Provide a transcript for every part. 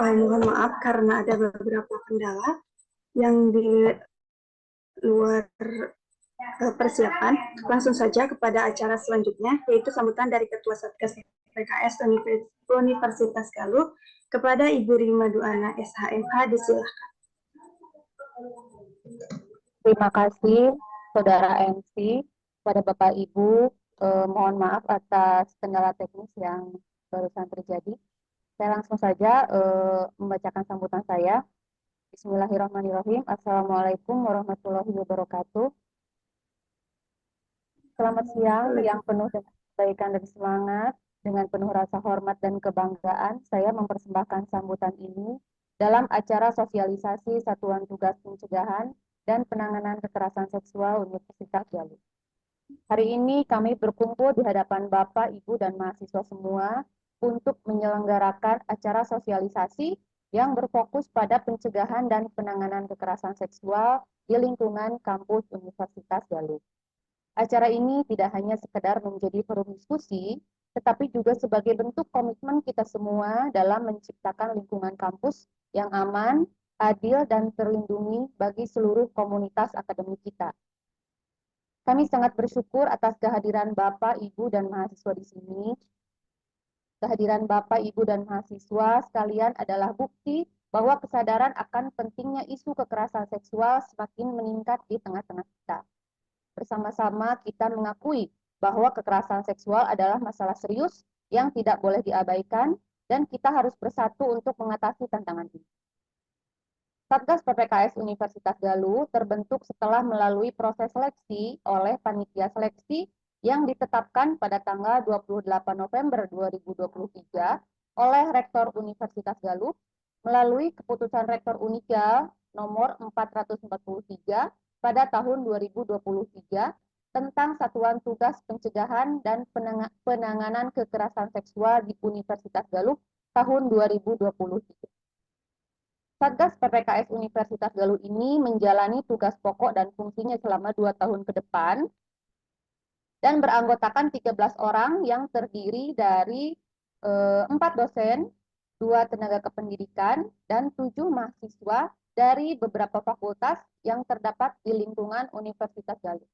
Mohon maaf karena ada beberapa kendala yang di luar persiapan. Langsung saja kepada acara selanjutnya, yaitu sambutan dari Ketua Satgas PKS Universitas Galuh kepada Ibu Rima Duana SHMH. Disilakan. Terima kasih Saudara MC, pada Bapak Ibu. Mohon maaf atas kendala teknis yang barusan terjadi. Saya langsung saja membacakan sambutan saya. Bismillahirrahmanirrahim. Assalamualaikum warahmatullahi wabarakatuh. Selamat siang yang penuh dengan kebaikan dan semangat. Dengan penuh rasa hormat dan kebanggaan, saya mempersembahkan sambutan ini dalam acara sosialisasi Satuan Tugas Pencegahan dan Penanganan Kekerasan Seksual Universitas Galuh. Hari ini kami berkumpul di hadapan Bapak, Ibu, dan mahasiswa semua untuk menyelenggarakan acara sosialisasi yang berfokus pada pencegahan dan penanganan kekerasan seksual di lingkungan kampus Universitas Galuh. Acara ini tidak hanya sekedar menjadi forum diskusi, tetapi juga sebagai bentuk komitmen kita semua dalam menciptakan lingkungan kampus yang aman, adil, dan terlindungi bagi seluruh komunitas akademik kita. Kami sangat bersyukur atas kehadiran Bapak, Ibu, dan mahasiswa di sini. Kehadiran Bapak, Ibu, dan mahasiswa sekalian adalah bukti bahwa kesadaran akan pentingnya isu kekerasan seksual semakin meningkat di tengah-tengah kita. Bersama-sama kita mengakui bahwa kekerasan seksual adalah masalah serius yang tidak boleh diabaikan dan kita harus bersatu untuk mengatasi tantangan ini. Satgas PPKS Universitas Galuh terbentuk setelah melalui proses seleksi oleh panitia seleksi yang ditetapkan pada tanggal 28 November 2023 oleh Rektor Universitas Galuh melalui keputusan Rektor Unika nomor 443 pada tahun 2023 tentang Satuan Tugas Pencegahan dan Penanganan Kekerasan Seksual di Universitas Galuh tahun 2023. Satgas PPKS Universitas Galuh ini menjalani tugas pokok dan fungsinya selama 2 tahun ke depan dan beranggotakan 13 orang yang terdiri dari 4 dosen, 2 tenaga kependidikan, dan 7 mahasiswa dari beberapa fakultas yang terdapat di lingkungan Universitas Galuh.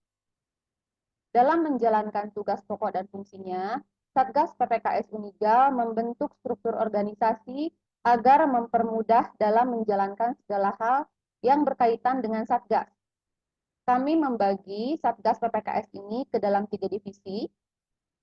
Dalam menjalankan tugas pokok dan fungsinya, Satgas PPKS Unigal membentuk struktur organisasi agar mempermudah dalam menjalankan segala hal yang berkaitan dengan Satgas. Kami membagi Satgas PPKS ini ke dalam 3 divisi.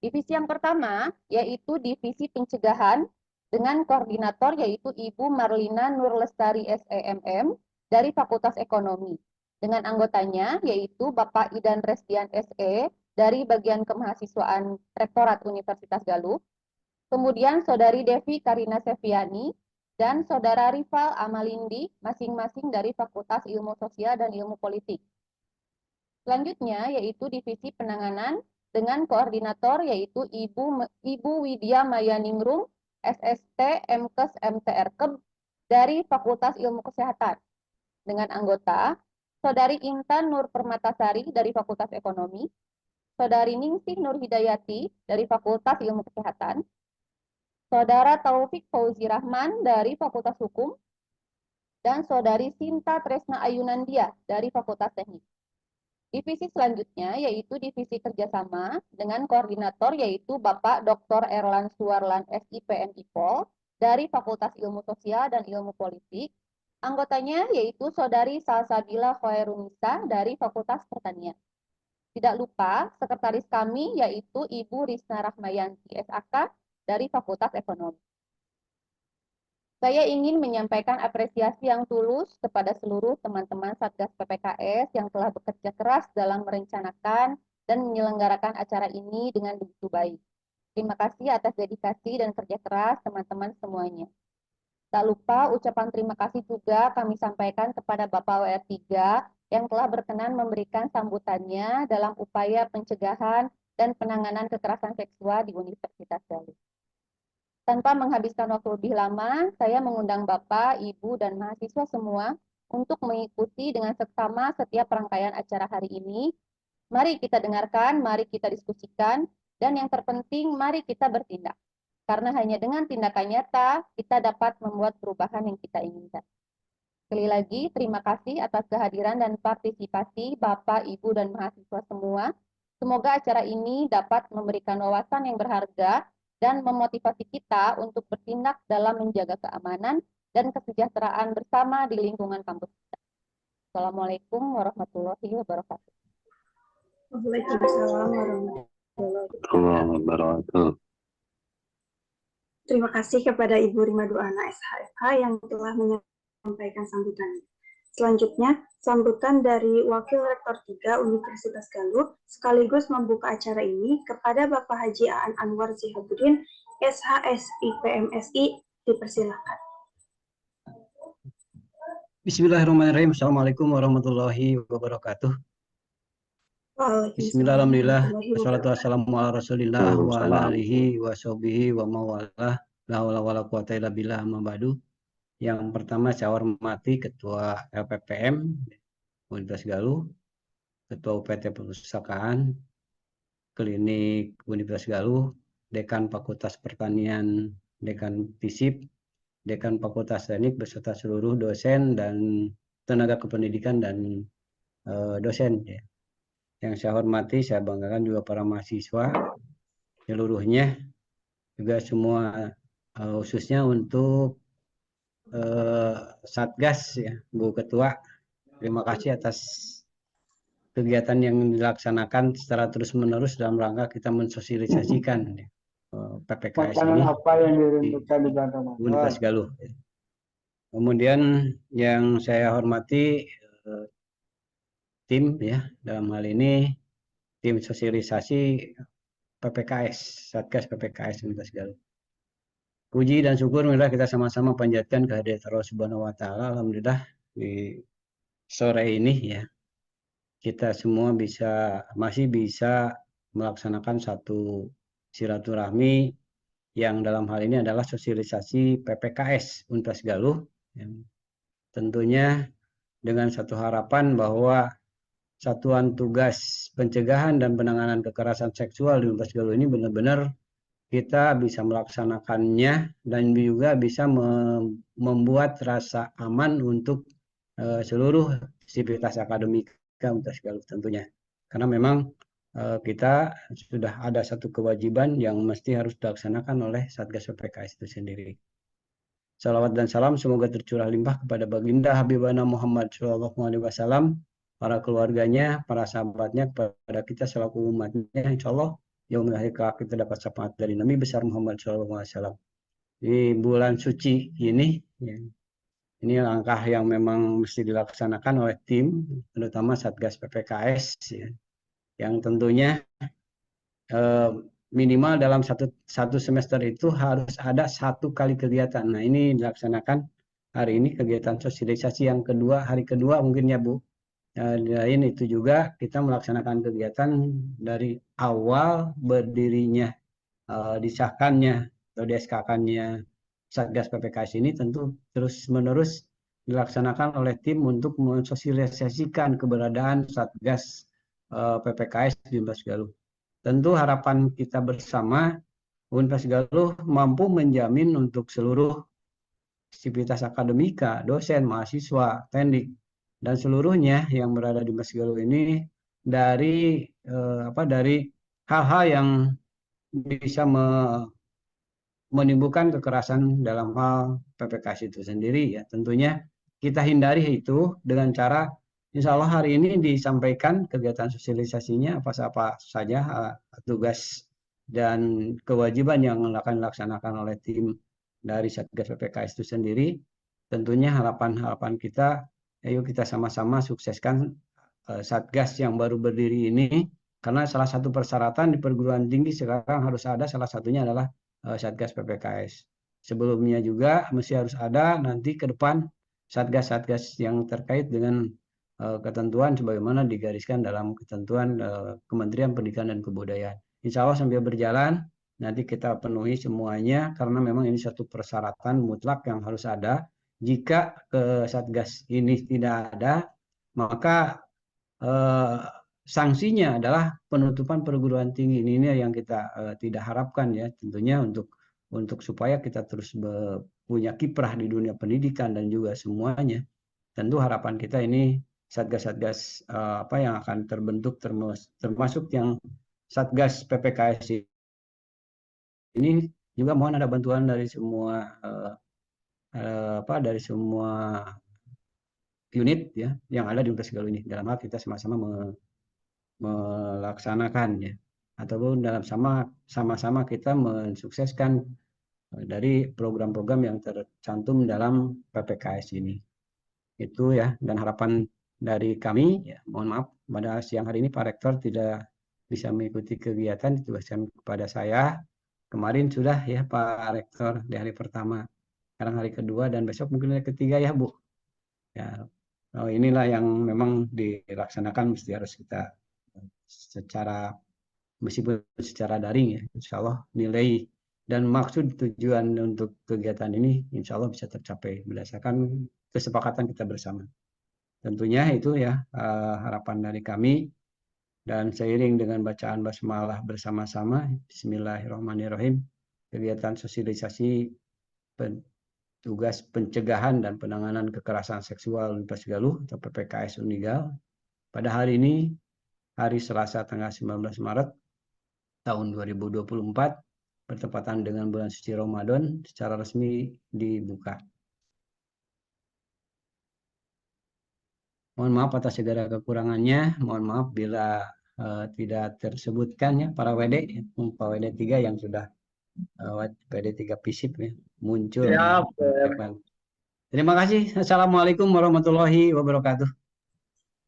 Divisi yang pertama yaitu divisi pencegahan dengan koordinator yaitu Ibu Marlina Nurlestari SEMM dari Fakultas Ekonomi. Dengan anggotanya yaitu Bapak Idan Resdian SE dari bagian kemahasiswaan Rektorat Universitas Galuh. Kemudian Saudari Devi Karina Seviani dan Saudara Rival Amalindi masing-masing dari Fakultas Ilmu Sosial dan Ilmu Politik. Selanjutnya yaitu divisi penanganan dengan koordinator yaitu Ibu Widya Mayaningrum SST MKes MTRKEB dari Fakultas Ilmu Kesehatan. Dengan anggota Saudari Intan Nur Permatasari dari Fakultas Ekonomi, Saudari Ningsih Nur Hidayati dari Fakultas Ilmu Kesehatan, Saudara Taufik Fauzi Rahman dari Fakultas Hukum, dan Saudari Sinta Tresna Ayunandia dari Fakultas Teknik. Divisi selanjutnya yaitu divisi kerjasama dengan koordinator yaitu Bapak Dr. Erlan Suarlan SIPM IPOL dari Fakultas Ilmu Sosial dan Ilmu Politik. Anggotanya yaitu Saudari Salsabila Khairunisa dari Fakultas Pertanian. Tidak lupa sekretaris kami yaitu Ibu Risna Rahmayanti SAK dari Fakultas Ekonomi. Saya ingin menyampaikan apresiasi yang tulus kepada seluruh teman-teman Satgas PPKS yang telah bekerja keras dalam merencanakan dan menyelenggarakan acara ini dengan begitu baik. Terima kasih atas dedikasi dan kerja keras teman-teman semuanya. Tak lupa ucapan terima kasih juga kami sampaikan kepada Bapak WR3 yang telah berkenan memberikan sambutannya dalam upaya pencegahan dan penanganan kekerasan seksual di Universitas Galuh. Tanpa menghabiskan waktu lebih lama, saya mengundang Bapak, Ibu, dan mahasiswa semua untuk mengikuti dengan seksama setiap rangkaian acara hari ini. Mari kita dengarkan, mari kita diskusikan, dan yang terpenting, mari kita bertindak. Karena hanya dengan tindakan nyata kita dapat membuat perubahan yang kita inginkan. Sekali lagi, terima kasih atas kehadiran dan partisipasi Bapak, Ibu, dan mahasiswa semua. Semoga acara ini dapat memberikan wawasan yang berharga dan memotivasi kita untuk bertindak dalam menjaga keamanan dan kesejahteraan bersama di lingkungan kampus kita. Assalamualaikum warahmatullahi wabarakatuh. Waalaikumsalam warahmatullahi wabarakatuh. Terima kasih kepada Ibu Rima Duana SHFH yang telah menyampaikan sambutannya. Selanjutnya, sambutan dari Wakil Rektor 3 Universitas Galuh sekaligus membuka acara ini kepada Bapak Haji Aan Anwar Zihabuddin, SHSI PMSI, dipersilakan. Bismillahirrahmanirrahim. Assalamualaikum warahmatullahi wabarakatuh. Bismillahirrahmanirrahim. Wassalatu wassalamu ala rasulillah wa ala alihi wa sahbihi wa mawalah. La haula wala quwata illa billah, amma ba'du. Yang pertama saya hormati Ketua LPPM Universitas Galuh, Ketua UPT Perpustakaan, Klinik Universitas Galuh, Dekan Fakultas Pertanian, Dekan FISIP, Dekan Fakultas Teknik beserta seluruh dosen dan tenaga kependidikan dan dosen. Yang saya hormati, saya banggakan juga para mahasiswa seluruhnya, juga semua khususnya untuk Satgas ya, Bu Ketua. Terima kasih atas kegiatan yang dilaksanakan secara terus-menerus dalam rangka kita mensosialisasikan PPKS ini di Universitas Galuh. Kemudian yang saya hormati tim ya, dalam hal ini tim sosialisasi PPKS, Satgas PPKS Universitas Galuh. Puji dan syukur alhamdulillah kita sama-sama panjatkan kehadirat Allah Subhanahu wa taala. Alhamdulillah di sore ini ya kita semua masih bisa melaksanakan satu silaturahmi yang dalam hal ini adalah sosialisasi PPKS Universitas Galuh. Tentunya dengan satu harapan bahwa Satuan Tugas Pencegahan dan Penanganan Kekerasan Seksual di Universitas Galuh ini benar-benar kita bisa melaksanakannya dan juga bisa membuat rasa aman untuk seluruh sivitas akademika Universitas Galuh tentunya. Karena memang kita sudah ada satu kewajiban yang mesti harus dilaksanakan oleh Satgas PPKS itu sendiri. Salawat dan salam semoga tercurah limpah kepada Baginda Habibana Muhammad SAW, para keluarganya, para sahabatnya, kepada kita selaku umatnya, insya Allah yaumil akhir kita dapat syafaat dari Nabi besar Muhammad SAW. Di bulan suci ini, ya, ini langkah yang memang mesti dilaksanakan oleh tim, terutama Satgas PPKS, ya, yang tentunya minimal dalam satu semester itu harus ada 1 kali kegiatan. Nah ini dilaksanakan hari ini kegiatan sosialisasi yang kedua, hari kedua mungkin ya Bu. Lain itu juga kita melaksanakan kegiatan dari awal berdirinya, disahkannya atau di-SK-kannya Satgas PPKS ini tentu terus-menerus dilaksanakan oleh tim untuk mensosialisasikan keberadaan Satgas PPKS di Universitas Galuh. Tentu harapan kita bersama Universitas Galuh mampu menjamin untuk seluruh sivitas akademika, dosen, mahasiswa, teknik, dan seluruhnya yang berada di Universitas Galuh ini dari hal-hal yang bisa menimbulkan kekerasan dalam hal PPKS itu sendiri ya. Tentunya kita hindari itu dengan cara insya Allah hari ini disampaikan kegiatan sosialisasinya apa saja tugas dan kewajiban yang akan dilaksanakan oleh tim dari Satgas PPKS itu sendiri. Tentunya harapan kita, ayo kita sama-sama sukseskan Satgas yang baru berdiri ini, karena salah satu persyaratan di perguruan tinggi sekarang harus ada, salah satunya adalah Satgas PPKS. Sebelumnya juga mesti harus ada nanti ke depan Satgas-Satgas yang terkait dengan ketentuan sebagaimana digariskan dalam ketentuan Kementerian Pendidikan dan Kebudayaan. Insya Allah sambil berjalan nanti kita penuhi semuanya karena memang ini satu persyaratan mutlak yang harus ada. Jika Satgas ini tidak ada, maka sanksinya adalah penutupan perguruan tinggi. Ini yang kita tidak harapkan ya, tentunya untuk untuk supaya kita terus punya kiprah di dunia pendidikan dan juga semuanya. Tentu harapan kita ini satgas-satgas apa yang akan terbentuk termasuk yang Satgas PPKS ini juga mohon ada bantuan dari semua dari semua unit ya yang ada di Universitas Galuh ini dalam hal kita sama-sama melaksanakan ya ataupun dalam sama-sama kita mensukseskan dari program-program yang tercantum dalam PPKS ini. Itu ya, dan harapan dari kami ya, mohon maaf pada siang hari ini Pak Rektor tidak bisa mengikuti kegiatan, ditugaskan kepada saya. Kemarin sudah ya Pak Rektor di hari pertama, sekarang hari kedua dan besok mungkin hari ketiga ya Bu. Ya, inilah yang memang dilaksanakan mesti harus kita secara meskipun secara daring ya, insya Allah nilai dan maksud tujuan untuk kegiatan ini insya Allah bisa tercapai berdasarkan kesepakatan kita bersama. Tentunya itu ya harapan dari kami dan seiring dengan bacaan basmalah bersama-sama, Bismillahirrahmanirrahim, kegiatan sosialisasi tugas pencegahan dan penanganan kekerasan seksual Universitas Galuh atau PPKS Unigal pada hari ini, hari Selasa tanggal 19 Maret tahun 2024 bertepatan dengan bulan suci Ramadan secara resmi dibuka. Mohon maaf atas segala kekurangannya, mohon maaf bila tidak tersebutkan ya para WD, Pak WD 3 yang sudah WD 3 FISIP ya, muncul. Ya, terima kasih. Assalamualaikum warahmatullahi wabarakatuh.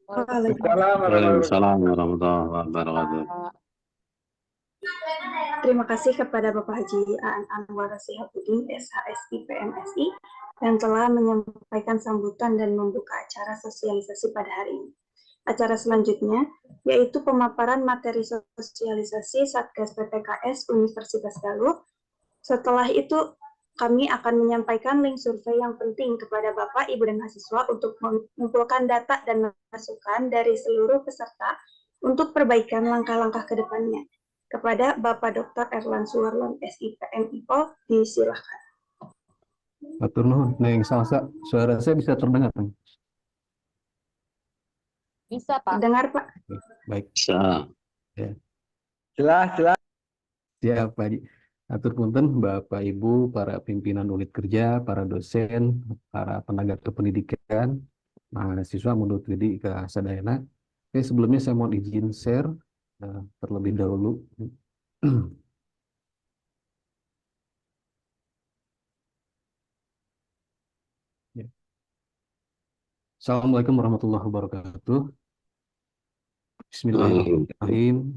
Waalaikumsalam warahmatullahi wabarakatuh. Terima kasih kepada Bapak Haji Aan Anwar Sihabuddin, SHSI PMSI, yang telah menyampaikan sambutan dan membuka acara sosialisasi pada hari ini. Acara selanjutnya yaitu pemaparan materi sosialisasi Satgas PPKS Universitas Galuh. Setelah itu kami akan menyampaikan link survei yang penting kepada Bapak, Ibu, dan mahasiswa untuk mengumpulkan data dan masukan dari seluruh peserta untuk perbaikan langkah-langkah ke depannya. Kepada Bapak Dr. Erlan Suwarlon, SIPM IPOL, disilakan. Atur nuhun, Neng Salsa, suara saya bisa terdengar? Bisa, Pak. Dengar, Pak. Baik. Bisa. Ya. Jelas. Siap, Pak Haji. Atur punten, Bapak Ibu, para pimpinan unit kerja, para dosen, para tenaga kependidikan, mahasiswa mundur di ke sadayana. Oke, sebelumnya saya mohon izin share terlebih dahulu. Ya. Assalamualaikum warahmatullahi wabarakatuh. Bismillahirrahmanirrahim.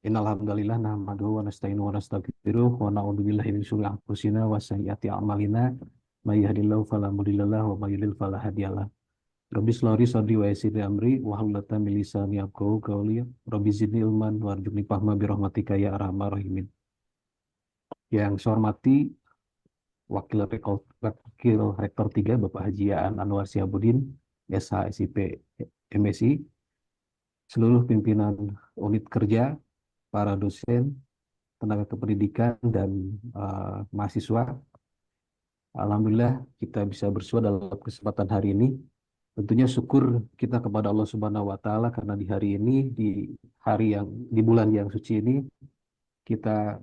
Innalhamdalillah nahmaduhu wa nasta'inu wa nastaghfiruh wa na'udzubillahi min syururi anfusina wa sayyiati a'malina may yahdihillahu fala mudilla lahu wa may yudlil fala hadiyalah. Rabbi shlahli sadri wa yassir li amri wa hlul 'uqdatam min lisani yafqahu qawli. Rabbi zidni ilman warzuqni fahma bi rahmatika ya arhamar rahimin. Yang saya hormati Wakil Rektor 3 Bapak Haji Aan Anwar Sihabuddin, SHSIP MSI, seluruh pimpinan unit kerja, para dosen, tenaga kependidikan, dan mahasiswa. Alhamdulillah kita bisa bersua dalam kesempatan hari ini. Tentunya syukur kita kepada Allah Subhanahu wa Ta'ala karena di hari ini, di bulan yang suci ini, kita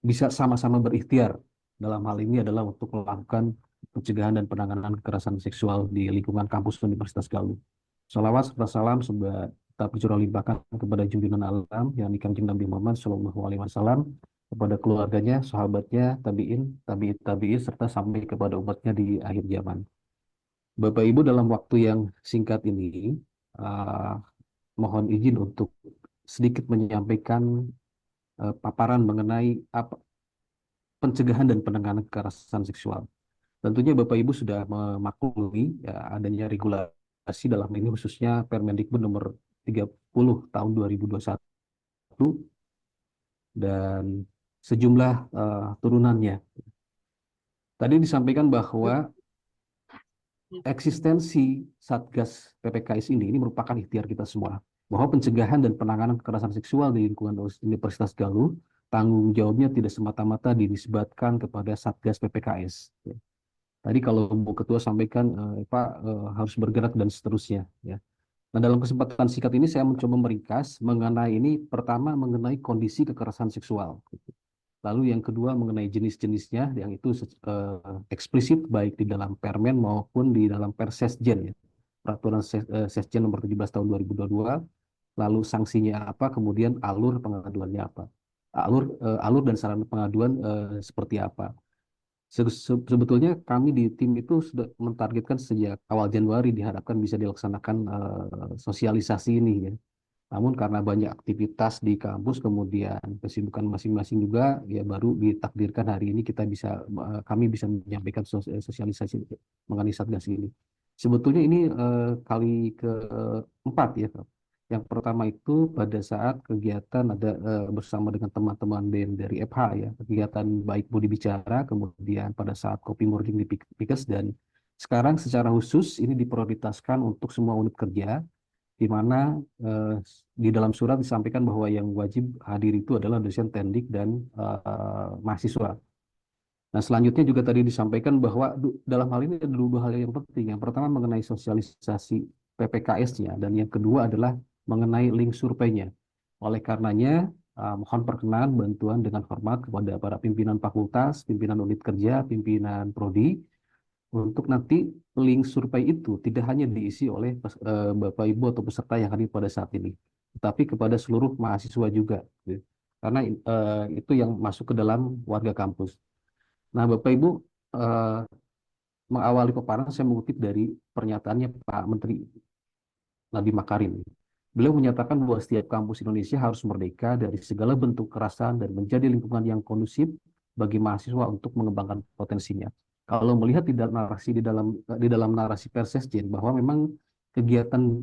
bisa sama-sama berikhtiar. Dalam hal ini adalah untuk melakukan pencegahan dan penanganan kekerasan seksual di lingkungan kampus Universitas Galuh. Salawat serta salam semoga tetap dicurah limpahkan kepada junjungan alam yang Kanjeng Nabi Muhammad SAW, kepada keluarganya, sahabatnya, tabi'in, serta sampai kepada umatnya di akhir zaman. Bapak Ibu, dalam waktu yang singkat ini, mohon izin untuk sedikit menyampaikan paparan mengenai pencegahan dan penanganan kekerasan seksual. Tentunya Bapak Ibu sudah memaklumi ya, adanya regulasi dalam ini khususnya Permendikbud nomor 30 tahun 2021 dan sejumlah turunannya. Tadi disampaikan bahwa eksistensi Satgas PPKS ini merupakan ikhtiar kita semua, bahwa pencegahan dan penanganan kekerasan seksual di lingkungan Universitas Galuh tanggung jawabnya tidak semata-mata dinisbatkan kepada Satgas PPKS. Tadi kalau Bu Ketua sampaikan Pak harus bergerak dan seterusnya. Ya. Nah, dalam kesempatan singkat ini saya mencoba meringkas mengenai ini, pertama mengenai kondisi kekerasan seksual. Lalu yang kedua mengenai jenis-jenisnya, yang itu eksplisit baik di dalam Permen maupun di dalam Persesjen, ya. Peraturan Sesjen nomor 17 tahun 2022, lalu sanksinya apa, kemudian alur pengaduannya apa. Alur dan sarana pengaduan seperti apa. Sebetulnya kami di tim itu sudah mentargetkan sejak awal Januari diharapkan bisa dilaksanakan sosialisasi ini, ya. Namun karena banyak aktivitas di kampus, kemudian kesibukan masing-masing juga, ya baru ditakdirkan hari ini kami bisa menyampaikan sosialisasi mengenai Satgas ini. Sebetulnya ini kali keempat, ya. Yang pertama itu pada saat kegiatan ada bersama dengan teman-teman dari FH, ya, kegiatan baik budi bicara, kemudian pada saat kopi morning di Pikes, dan sekarang secara khusus ini diprioritaskan untuk semua unit kerja, di mana di dalam surat disampaikan bahwa yang wajib hadir itu adalah dosen teknik dan mahasiswa. Nah, selanjutnya juga tadi disampaikan bahwa dalam hal ini ada dua hal yang penting. Yang pertama mengenai sosialisasi PPKS-nya, dan yang kedua adalah mengenai link surveinya. Oleh karenanya, mohon perkenan bantuan dengan hormat kepada para pimpinan fakultas, pimpinan unit kerja, pimpinan prodi, untuk nanti link survei itu tidak hanya diisi oleh Bapak Ibu atau peserta yang hadir pada saat ini, tetapi kepada seluruh mahasiswa juga, gitu. Karena itu yang masuk ke dalam warga kampus. Nah, Bapak Ibu, mengawali paparan saya mengutip dari pernyataannya Pak Menteri Nadiem Makarim. Beliau menyatakan bahwa setiap kampus Indonesia harus merdeka dari segala bentuk kekerasan dan menjadi lingkungan yang kondusif bagi mahasiswa untuk mengembangkan potensinya. Kalau melihat di dalam narasi Persesjen bahwa memang kegiatan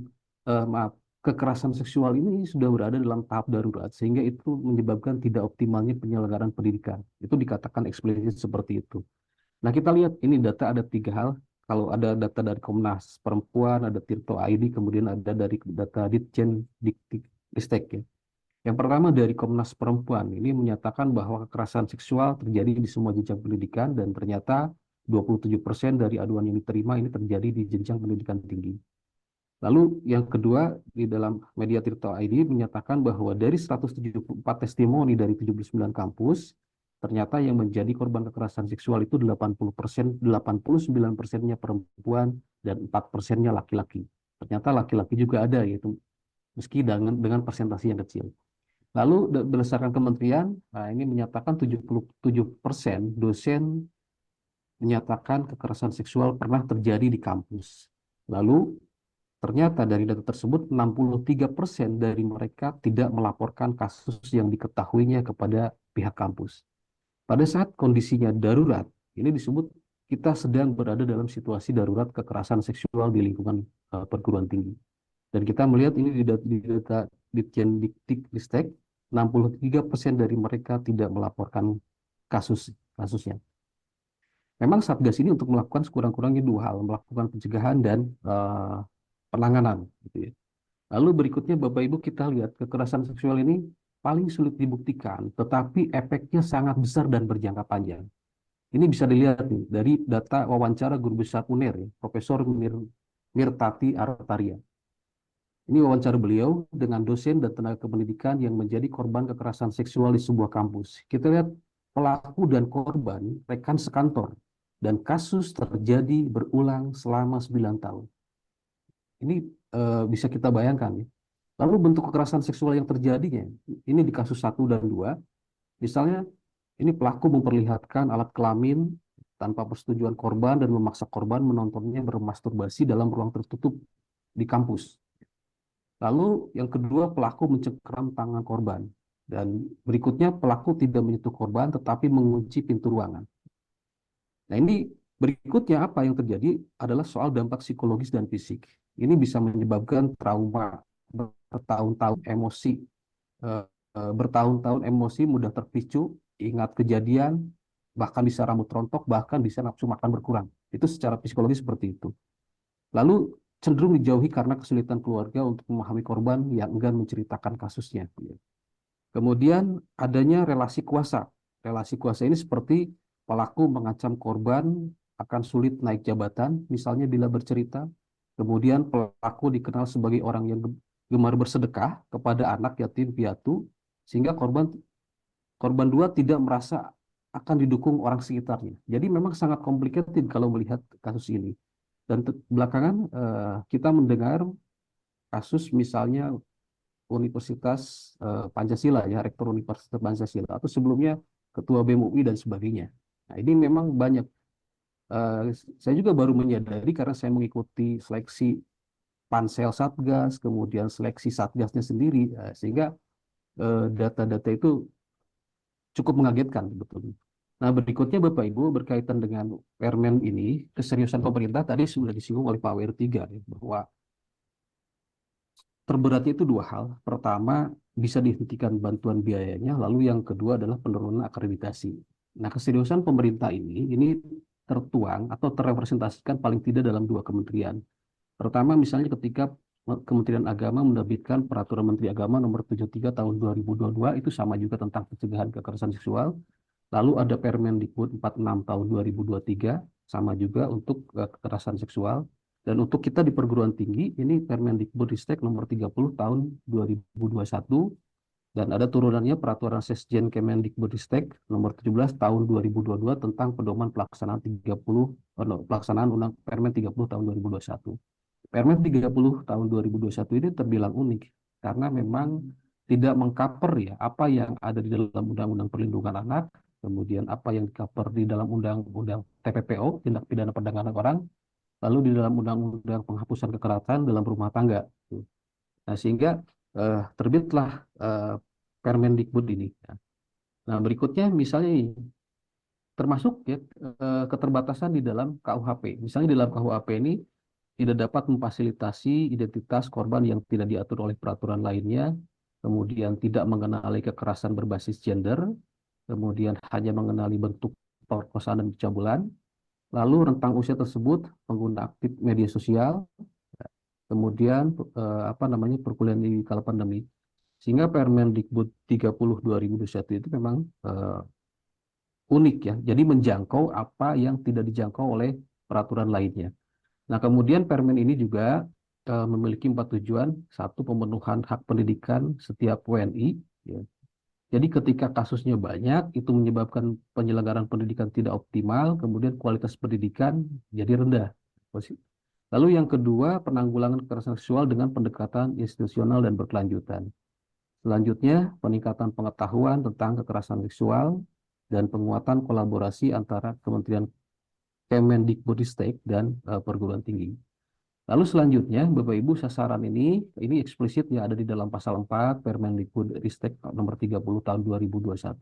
kekerasan seksual ini sudah berada dalam tahap darurat, sehingga itu menyebabkan tidak optimalnya penyelenggaraan pendidikan. Itu dikatakan eksplisit seperti itu. Nah, kita lihat ini data ada 3 hal. Kalau ada data dari Komnas Perempuan, ada Tirto ID, kemudian ada dari data Ditjen Diktikristek, ya. Yang pertama dari Komnas Perempuan, ini menyatakan bahwa kekerasan seksual terjadi di semua jenjang pendidikan, dan ternyata 27% dari aduan yang diterima ini terjadi di jenjang pendidikan tinggi. Lalu yang kedua, di dalam media Tirto ID menyatakan bahwa dari 174 testimoni dari 79 kampus, ternyata yang menjadi korban kekerasan seksual itu 80%, 89%-nya perempuan dan 4%-nya laki-laki. Ternyata laki-laki juga ada, yaitu meski dengan persentase yang kecil. Lalu berdasarkan kementerian, nah ini menyatakan 77% dosen menyatakan kekerasan seksual pernah terjadi di kampus. Lalu ternyata dari data tersebut 63% dari mereka tidak melaporkan kasus yang diketahuinya kepada pihak kampus. Pada saat kondisinya darurat, ini disebut kita sedang berada dalam situasi darurat kekerasan seksual di lingkungan perguruan tinggi. Dan kita melihat ini di data Ditjen Diktikristek, 63% dari mereka tidak melaporkan kasusnya. Memang Satgas ini untuk melakukan sekurang-kurangnya 2 hal, melakukan pencegahan dan penanganan, gitu ya. Lalu berikutnya Bapak Ibu kita lihat kekerasan seksual ini paling sulit dibuktikan, tetapi efeknya sangat besar dan berjangka panjang. Ini bisa dilihat nih dari data wawancara Guru Besar UNER, ya, Profesor Mirtati Artaria. Ini wawancara beliau dengan dosen dan tenaga kependidikan yang menjadi korban kekerasan seksual di sebuah kampus. Kita lihat pelaku dan korban rekan sekantor, dan kasus terjadi berulang selama 9 tahun. Ini bisa kita bayangkan, ya. Lalu bentuk kekerasan seksual yang terjadinya, ini di kasus 1 dan 2, misalnya ini pelaku memperlihatkan alat kelamin tanpa persetujuan korban dan memaksa korban menontonnya bermasturbasi dalam ruang tertutup di kampus. Lalu yang kedua, pelaku mencengkeram tangan korban. Dan berikutnya, pelaku tidak menyentuh korban tetapi mengunci pintu ruangan. Nah, ini berikutnya apa yang terjadi adalah soal dampak psikologis dan fisik. Ini bisa menyebabkan trauma, bertahun-tahun emosi mudah terpicu, ingat kejadian, bahkan bisa rambut rontok, bahkan bisa nafsu makan berkurang. Itu secara psikologis seperti itu. Lalu cenderung dijauhi karena kesulitan keluarga untuk memahami korban yang enggan menceritakan kasusnya. Kemudian adanya relasi kuasa. Relasi kuasa ini seperti pelaku mengancam korban akan sulit naik jabatan, misalnya bila bercerita. Kemudian pelaku dikenal sebagai orang yang gemar bersedekah kepada anak yatim piatu, sehingga korban dua tidak merasa akan didukung orang sekitarnya. Jadi memang sangat complicated kalau melihat kasus ini. Dan belakangan kita mendengar kasus misalnya Universitas Pancasila, ya, Rektor Universitas Pancasila, atau sebelumnya Ketua BEM UI dan sebagainya. Nah, ini memang banyak. Saya juga baru menyadari karena saya mengikuti seleksi pansel Satgas, kemudian seleksi Satgasnya sendiri, sehingga data-data itu cukup mengagetkan sebetulnya. Nah, berikutnya Bapak Ibu berkaitan dengan Permen ini, keseriusan pemerintah tadi sudah disinggung oleh Pak WR3, ya, bahwa terberatnya itu dua hal. Pertama, bisa dihentikan bantuan biayanya, lalu yang kedua adalah penurunan akreditasi. Nah, keseriusan pemerintah ini tertuang atau terrepresentasikan paling tidak dalam dua kementerian. Pertama, misalnya ketika Kementerian Agama menerbitkan Peraturan Menteri Agama Nomor 73 Tahun 2022, itu sama juga tentang pencegahan kekerasan seksual. Lalu ada Permendikbud 46 Tahun 2023, sama juga untuk kekerasan seksual. Dan untuk kita di perguruan tinggi, ini Permendikbudristek Nomor 30 Tahun 2021, dan ada turunannya Peraturan Sesjen Kemendikbudristek Nomor 17 Tahun 2022 tentang pedoman pelaksanaan pelaksanaan Permen 30 Tahun 2021. Permen 30 tahun 2021 ini terbilang unik karena memang tidak mengcover ya apa yang ada di dalam Undang-Undang Perlindungan Anak, kemudian apa yang di-cover di dalam Undang-Undang TPPO, Tindak Pidana Perdagangan Orang, lalu di dalam Undang-Undang Penghapusan Kekerasan dalam Rumah Tangga. Nah, sehingga terbitlah Permendikbud ini. Nah, berikutnya misalnya ini, termasuk ya keterbatasan di dalam KUHP. Misalnya di dalam KUHP ini tidak dapat memfasilitasi identitas korban yang tidak diatur oleh peraturan lainnya, kemudian tidak mengenali kekerasan berbasis gender, kemudian hanya mengenali bentuk perkosaan dan pencabulan, lalu rentang usia tersebut pengguna aktif media sosial, kemudian perkuliahan di kala pandemi. Sehingga Permendikbud 30 2021 itu memang unik ya, jadi menjangkau apa yang tidak dijangkau oleh peraturan lainnya. Nah, kemudian Permen ini juga memiliki 4 tujuan. Satu, pemenuhan hak pendidikan setiap WNI. Ya. Jadi ketika kasusnya banyak, itu menyebabkan penyelenggaraan pendidikan tidak optimal, kemudian kualitas pendidikan jadi rendah. Lalu yang kedua, penanggulangan kekerasan seksual dengan pendekatan institusional dan berkelanjutan. Selanjutnya, peningkatan pengetahuan tentang kekerasan seksual dan penguatan kolaborasi antara Kementerian Kemendikbudristek dan perguruan tinggi. Lalu selanjutnya, Bapak Ibu, sasaran ini eksplisit ya ada di dalam pasal 4 Permendikbudristek nomor 30 tahun 2021,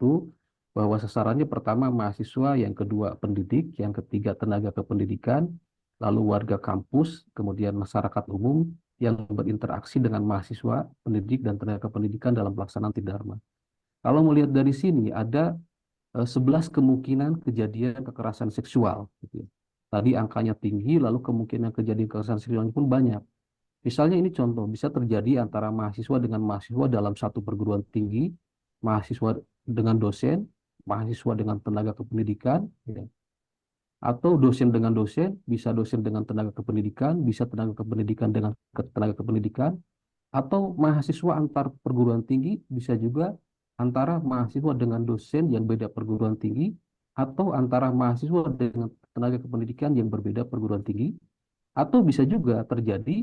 bahwa sasarannya pertama mahasiswa, yang kedua pendidik, yang ketiga tenaga kependidikan, lalu warga kampus, kemudian masyarakat umum yang berinteraksi dengan mahasiswa, pendidik, dan tenaga kependidikan dalam pelaksanaan Tidharma. Kalau melihat dari sini ada 11 kemungkinan kejadian kekerasan seksual. Gitu. Tadi angkanya tinggi, lalu kemungkinan kejadian kekerasan seksual pun banyak. Misalnya ini contoh, bisa terjadi antara mahasiswa dengan mahasiswa dalam satu perguruan tinggi, mahasiswa dengan dosen, mahasiswa dengan tenaga kependidikan, ya. Atau dosen dengan dosen, bisa dosen dengan tenaga kependidikan, bisa tenaga kependidikan dengan tenaga kependidikan, atau mahasiswa antar perguruan tinggi, bisa juga antara mahasiswa dengan dosen yang beda perguruan tinggi, atau antara mahasiswa dengan tenaga kependidikan yang berbeda perguruan tinggi, atau bisa juga terjadi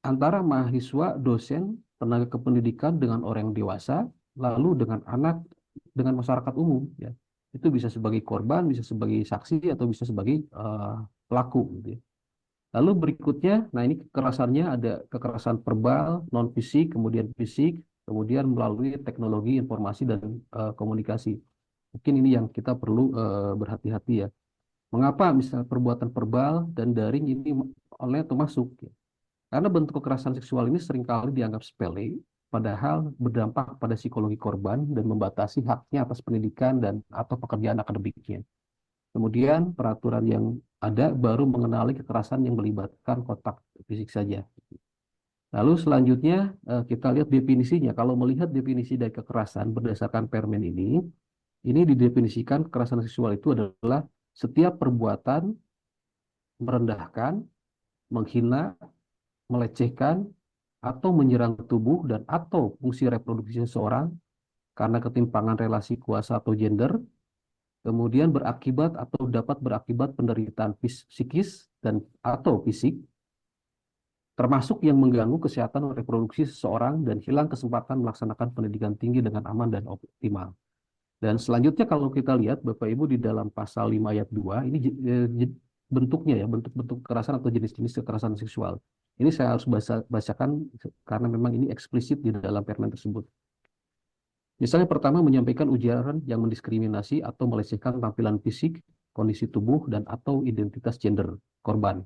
antara mahasiswa, dosen, tenaga kependidikan dengan orang dewasa, lalu dengan anak, dengan masyarakat umum. Ya. Itu bisa sebagai korban, bisa sebagai saksi, atau bisa sebagai pelaku. Gitu ya. Lalu berikutnya, nah ini kekerasannya ada kekerasan verbal, non-fisik, kemudian fisik, kemudian melalui teknologi informasi dan komunikasi. Mungkin ini yang kita perlu berhati-hati ya. Mengapa misalnya perbuatan verbal dan daring ini online atau masuk? Ya? Karena bentuk kekerasan seksual ini seringkali dianggap sepele, padahal berdampak pada psikologi korban dan membatasi haknya atas pendidikan dan atau pekerjaan akademiknya. Kemudian peraturan yang ada baru mengenali kekerasan yang melibatkan kontak fisik saja. Lalu selanjutnya kita lihat definisinya. Kalau melihat definisi dari kekerasan berdasarkan Permen ini didefinisikan kekerasan seksual itu adalah setiap perbuatan merendahkan, menghina, melecehkan, atau menyerang tubuh dan atau fungsi reproduksi seseorang karena ketimpangan relasi kuasa atau gender, kemudian berakibat atau dapat berakibat penderitaan psikis dan atau fisik, termasuk yang mengganggu kesehatan reproduksi seseorang dan hilang kesempatan melaksanakan pendidikan tinggi dengan aman dan optimal. Dan selanjutnya kalau kita lihat Bapak Ibu di dalam pasal 5 ayat 2, ini bentuknya ya, bentuk-bentuk kekerasan atau jenis-jenis kekerasan seksual. Ini saya harus bacakan karena memang ini eksplisit di dalam permen tersebut. Misalnya pertama menyampaikan ujaran yang mendiskriminasi atau melecehkan tampilan fisik, kondisi tubuh, dan atau identitas gender korban.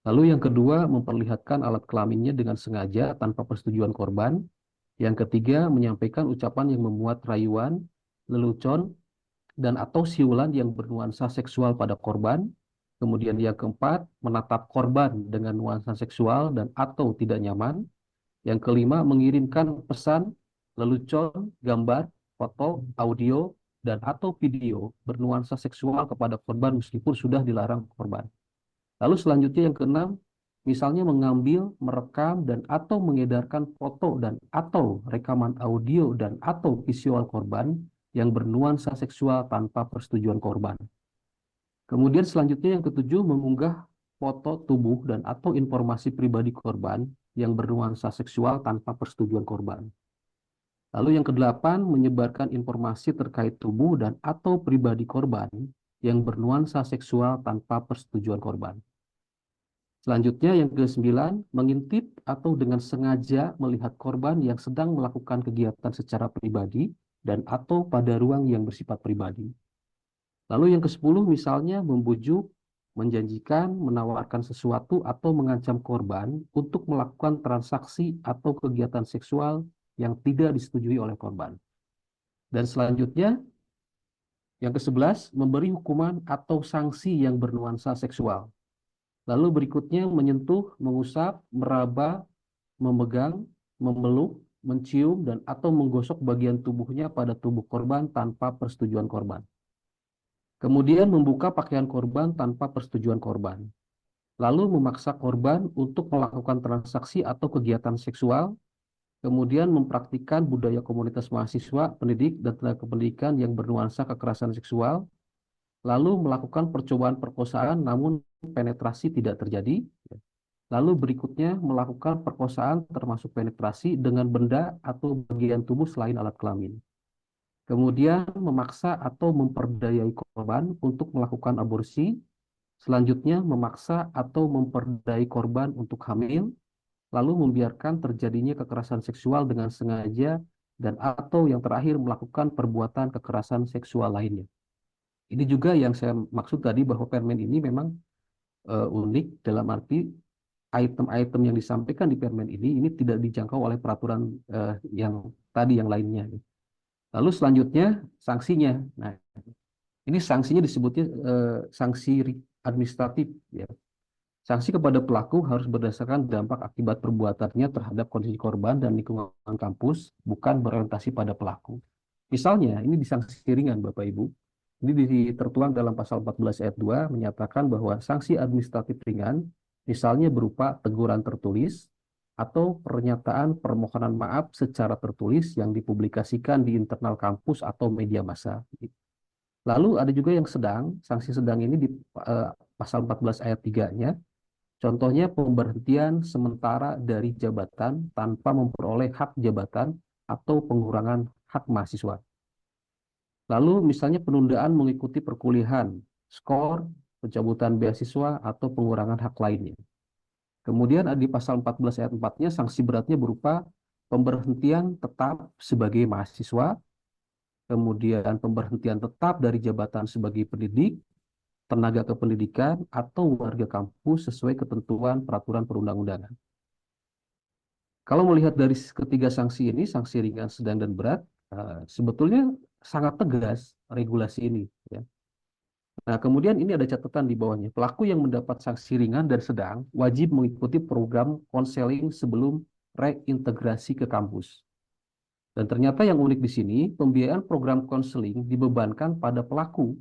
Lalu yang kedua memperlihatkan alat kelaminnya dengan sengaja tanpa persetujuan korban. Yang ketiga menyampaikan ucapan yang memuat rayuan, lelucon, dan atau siulan yang bernuansa seksual pada korban. Kemudian yang keempat, menatap korban dengan nuansa seksual dan atau tidak nyaman. Yang kelima, mengirimkan pesan, lelucon, gambar, foto, audio, dan atau video bernuansa seksual kepada korban meskipun sudah dilarang korban. Lalu selanjutnya yang keenam, misalnya mengambil, merekam, dan atau mengedarkan foto dan atau rekaman audio dan atau visual korban yang bernuansa seksual tanpa persetujuan korban. Kemudian selanjutnya yang ketujuh, mengunggah foto tubuh dan atau informasi pribadi korban yang bernuansa seksual tanpa persetujuan korban. Lalu yang kedelapan, menyebarkan informasi terkait tubuh dan atau pribadi korban yang bernuansa seksual tanpa persetujuan korban. Selanjutnya yang ke-9, mengintip atau dengan sengaja melihat korban yang sedang melakukan kegiatan secara pribadi dan atau pada ruang yang bersifat pribadi. Lalu yang ke-10 misalnya membujuk, menjanjikan, menawarkan sesuatu atau mengancam korban untuk melakukan transaksi atau kegiatan seksual yang tidak disetujui oleh korban. Dan selanjutnya yang ke-11 memberi hukuman atau sanksi yang bernuansa seksual. Lalu berikutnya menyentuh, mengusap, meraba, memegang, memeluk, mencium, dan atau menggosok bagian tubuhnya pada tubuh korban tanpa persetujuan korban. Kemudian membuka pakaian korban tanpa persetujuan korban. Lalu memaksa korban untuk melakukan transaksi atau kegiatan seksual. Kemudian mempraktikkan budaya komunitas mahasiswa, pendidik, dan tenaga pendidikan yang bernuansa kekerasan seksual. Lalu melakukan percobaan perkosaan namun penetrasi tidak terjadi. Lalu berikutnya melakukan perkosaan termasuk penetrasi dengan benda atau bagian tubuh selain alat kelamin. Kemudian memaksa atau memperdayai korban untuk melakukan aborsi. Selanjutnya memaksa atau memperdayai korban untuk hamil. Lalu membiarkan terjadinya kekerasan seksual dengan sengaja dan atau yang terakhir melakukan perbuatan kekerasan seksual lainnya. Ini juga yang saya maksud tadi bahwa permen ini memang unik dalam arti item-item yang disampaikan di permen ini tidak dijangkau oleh peraturan yang tadi yang lainnya. Lalu selanjutnya sanksinya. Nah, ini sanksinya disebutnya sanksi administratif. Ya. Sanksi kepada pelaku harus berdasarkan dampak akibat perbuatannya terhadap kondisi korban dan lingkungan kampus, bukan berorientasi pada pelaku. Misalnya, ini disanksi ringan Bapak Ibu. Ini tertuang dalam pasal 14 ayat 2 menyatakan bahwa sanksi administratif ringan misalnya berupa teguran tertulis atau pernyataan permohonan maaf secara tertulis yang dipublikasikan di internal kampus atau media massa. Lalu ada juga yang sedang, sanksi sedang ini di pasal 14 ayat 3-nya, contohnya pemberhentian sementara dari jabatan tanpa memperoleh hak jabatan atau pengurangan hak mahasiswa. Lalu misalnya penundaan mengikuti perkuliahan, skor, pencabutan beasiswa, atau pengurangan hak lainnya. Kemudian di pasal 14 ayat 4-nya sanksi beratnya berupa pemberhentian tetap sebagai mahasiswa, kemudian pemberhentian tetap dari jabatan sebagai pendidik, tenaga kependidikan, atau warga kampus sesuai ketentuan peraturan perundang-undangan. Kalau melihat dari ketiga sanksi ini, sanksi ringan, sedang, dan berat, sebetulnya sangat tegas regulasi ini. Ya. Nah, kemudian ini ada catatan di bawahnya. Pelaku yang mendapat sanksi ringan dan sedang wajib mengikuti program konseling sebelum reintegrasi ke kampus. Dan ternyata yang unik di sini, pembiayaan program konseling dibebankan pada pelaku.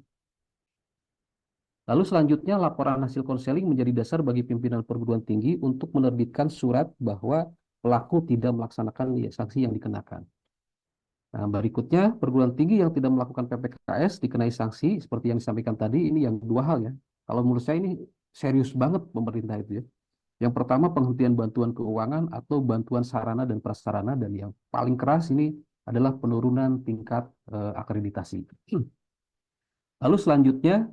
Lalu selanjutnya laporan hasil konseling menjadi dasar bagi pimpinan perguruan tinggi untuk menerbitkan surat bahwa pelaku tidak melaksanakan sanksi yang dikenakan. Nah, berikutnya perguruan tinggi yang tidak melakukan PPKS dikenai sanksi seperti yang disampaikan tadi. Ini yang dua hal ya. Kalau menurut saya ini serius banget pemerintah itu ya. Yang pertama penghentian bantuan keuangan atau bantuan sarana dan prasarana, dan yang paling keras ini adalah penurunan tingkat akreditasi. Lalu selanjutnya,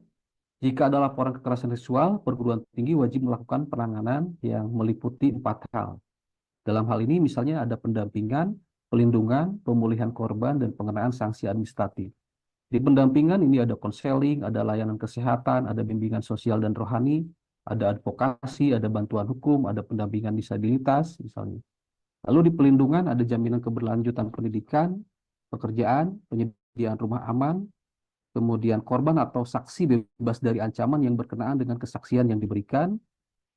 jika ada laporan kekerasan seksual, perguruan tinggi wajib melakukan penanganan yang meliputi 4 hal. Dalam hal ini misalnya ada pendampingan, pelindungan, pemulihan korban, dan pengenaan sanksi administratif. Di pendampingan ini ada konseling, ada layanan kesehatan, ada bimbingan sosial dan rohani, ada advokasi, ada bantuan hukum, ada pendampingan disabilitas misalnya. Lalu di pelindungan ada jaminan keberlanjutan pendidikan, pekerjaan, penyediaan rumah aman, kemudian korban atau saksi bebas dari ancaman yang berkenaan dengan kesaksian yang diberikan.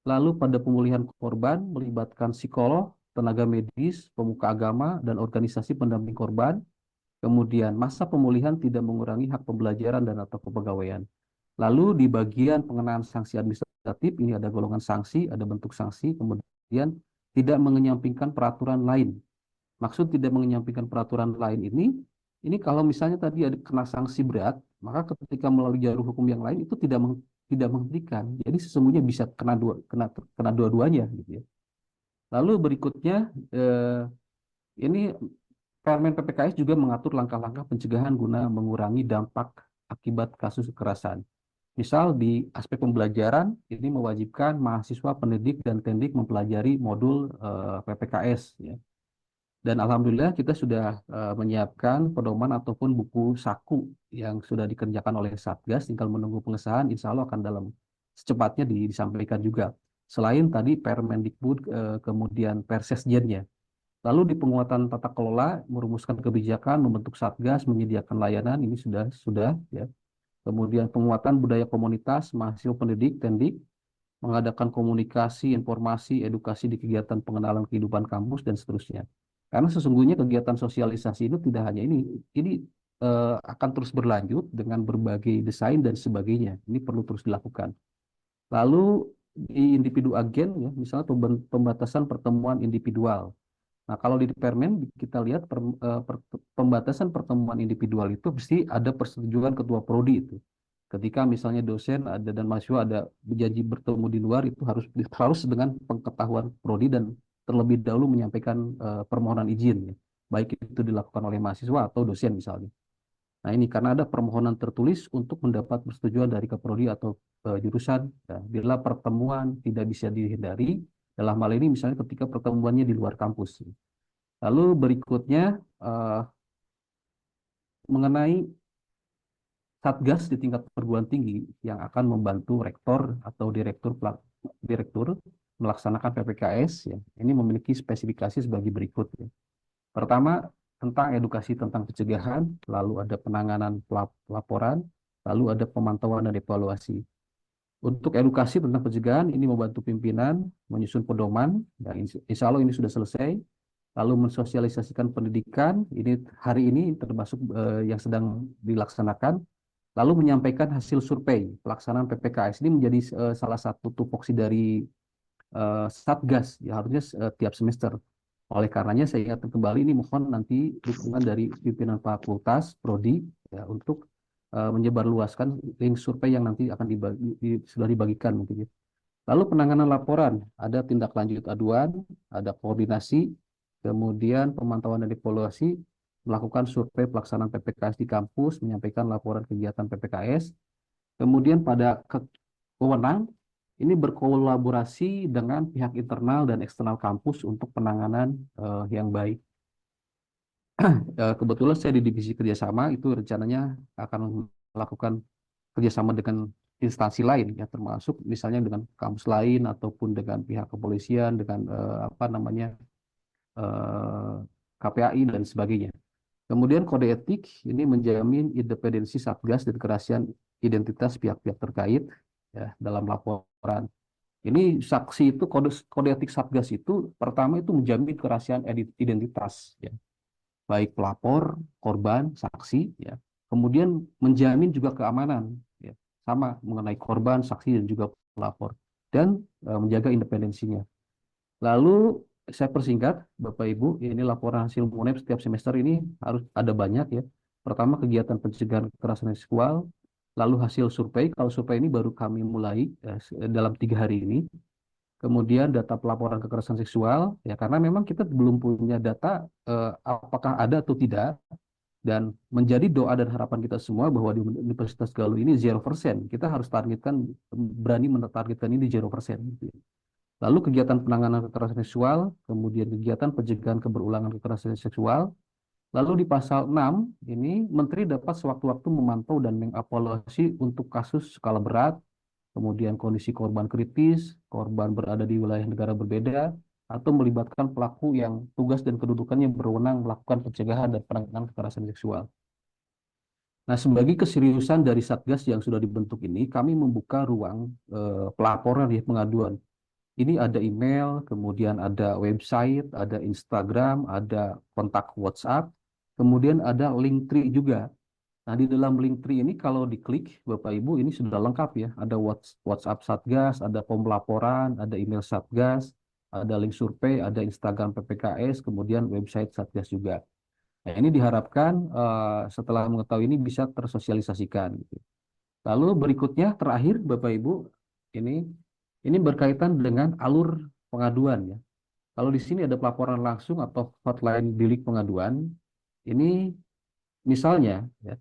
Lalu pada pemulihan korban melibatkan psikolog, tenaga medis, pemuka agama, dan organisasi pendamping korban. Kemudian masa pemulihan tidak mengurangi hak pembelajaran dan atau kepegawaian. Lalu di bagian pengenaan sanksi administratif ini ada golongan sanksi, ada bentuk sanksi, kemudian tidak mengenyampingkan peraturan lain. Maksud tidak mengenyampingkan peraturan lain ini kalau misalnya tadi ada kena sanksi berat, maka ketika melalui jalur hukum yang lain itu tidak menghentikan. Jadi sesungguhnya bisa kena dua-duanya gitu ya. Lalu berikutnya ini Permen PPKS juga mengatur langkah-langkah pencegahan guna mengurangi dampak akibat kasus kekerasan. Misal di aspek pembelajaran ini mewajibkan mahasiswa, pendidik, dan tendik mempelajari modul PPKS ya. Dan alhamdulillah kita sudah menyiapkan pedoman ataupun buku saku yang sudah dikerjakan oleh Satgas, tinggal menunggu pengesahan, insya Allah akan dalam secepatnya disampaikan juga. Selain tadi Permendikbud, kemudian Persesjennya. Lalu di penguatan tata kelola, merumuskan kebijakan, membentuk Satgas, menyediakan layanan, ini sudah ya. Kemudian penguatan budaya komunitas, mahasiswa pendidik, tendik, mengadakan komunikasi, informasi, edukasi di kegiatan pengenalan kehidupan kampus, dan seterusnya. Karena sesungguhnya kegiatan sosialisasi itu tidak hanya ini akan terus berlanjut dengan berbagai desain dan sebagainya. Ini perlu terus dilakukan. Lalu di individu agen, ya, misalnya pembatasan pertemuan individual. Nah, kalau di Permen kita lihat pembatasan pertemuan individual itu mesti ada persetujuan ketua prodi itu. Ketika misalnya dosen ada dan mahasiswa ada berjanji bertemu di luar, itu harus dengan pengetahuan prodi dan terlebih dahulu menyampaikan permohonan izin, ya. Baik itu dilakukan oleh mahasiswa atau dosen misalnya. Nah, ini karena ada permohonan tertulis untuk mendapat persetujuan dari keprodi atau jurusan. Ya, bila pertemuan tidak bisa dihindari, dalam hal ini misalnya ketika pertemuannya di luar kampus. Lalu berikutnya mengenai Satgas di tingkat perguruan tinggi yang akan membantu rektor atau direktur melaksanakan PPKS. Ya. Ini memiliki spesifikasi sebagai berikut. Ya. Pertama, tentang edukasi tentang pencegahan, lalu ada penanganan laporan, lalu ada pemantauan dan evaluasi. Untuk edukasi tentang pencegahan, ini membantu pimpinan menyusun pedoman, dan insya Allah ini sudah selesai. Lalu mensosialisasikan pendidikan, ini hari ini termasuk yang sedang dilaksanakan. Lalu menyampaikan hasil survei pelaksanaan PPKS, ini menjadi salah satu tupoksi dari Satgas, ya harusnya tiap semester. Oleh karenanya saya ingatkan kembali, ini mohon nanti dukungan dari pimpinan fakultas, prodi, ya, untuk menyebarluaskan link survei yang nanti akan sudah dibagikan mungkin. Lalu penanganan laporan, ada tindak lanjut aduan, ada koordinasi, kemudian pemantauan dan evaluasi, melakukan survei pelaksanaan PPKS di kampus, menyampaikan laporan kegiatan PPKS. Kemudian pada wewenang, ini berkolaborasi dengan pihak internal dan eksternal kampus untuk penanganan yang baik. Kebetulan saya di divisi kerjasama itu rencananya akan melakukan kerjasama dengan instansi lain, ya, termasuk misalnya dengan kampus lain ataupun dengan pihak kepolisian, dengan KPAI dan sebagainya. Kemudian kode etik ini menjamin independensi Satgas dan kerahasiaan identitas pihak-pihak terkait, ya, dalam laporan. Ini saksi itu kode etik Satgas itu pertama itu menjamin kerahasiaan identitas, ya, baik pelapor, korban, saksi, ya. Kemudian menjamin juga keamanan, ya, sama mengenai korban, saksi dan juga pelapor, dan menjaga independensinya. Lalu saya persingkat, Bapak Ibu, ini laporan hasil MUNEP setiap semester ini harus ada banyak, ya. Pertama kegiatan pencegahan kekerasan seksual, lalu hasil survei. Kalau survei ini baru kami mulai dalam 3 hari ini. Kemudian data pelaporan kekerasan seksual, ya karena memang kita belum punya data apakah ada atau tidak, dan menjadi doa dan harapan kita semua bahwa di Universitas Galuh ini 0%. Kita harus targetkan, berani menargetkan ini 0%. Gitu. Lalu kegiatan penanganan kekerasan seksual, kemudian kegiatan pencegahan keberulangan kekerasan seksual. Lalu di pasal 6 ini Menteri dapat sewaktu-waktu memantau dan mengevaluasi untuk kasus skala berat, kemudian kondisi korban kritis, korban berada di wilayah negara berbeda, atau melibatkan pelaku yang tugas dan kedudukannya berwenang melakukan pencegahan dan penanganan kekerasan seksual. Nah, sebagai keseriusan dari Satgas yang sudah dibentuk ini, kami membuka ruang pelaporan, ya, pengaduan. Ini ada email, kemudian ada website, ada Instagram, ada kontak WhatsApp, kemudian ada Linktree juga. Nah, di dalam Linktree ini kalau diklik, Bapak Ibu, ini sudah lengkap, ya. Ada WhatsApp Satgas, ada form laporan, ada email Satgas, ada link survei, ada Instagram PPKS, kemudian website Satgas juga. Nah, ini diharapkan setelah mengetahui ini bisa tersosialisasikan, gitu. Lalu berikutnya terakhir Bapak Ibu, ini berkaitan dengan alur pengaduan, ya. Kalau di sini ada pelaporan langsung atau hotline bilik pengaduan, ini misalnya, ya,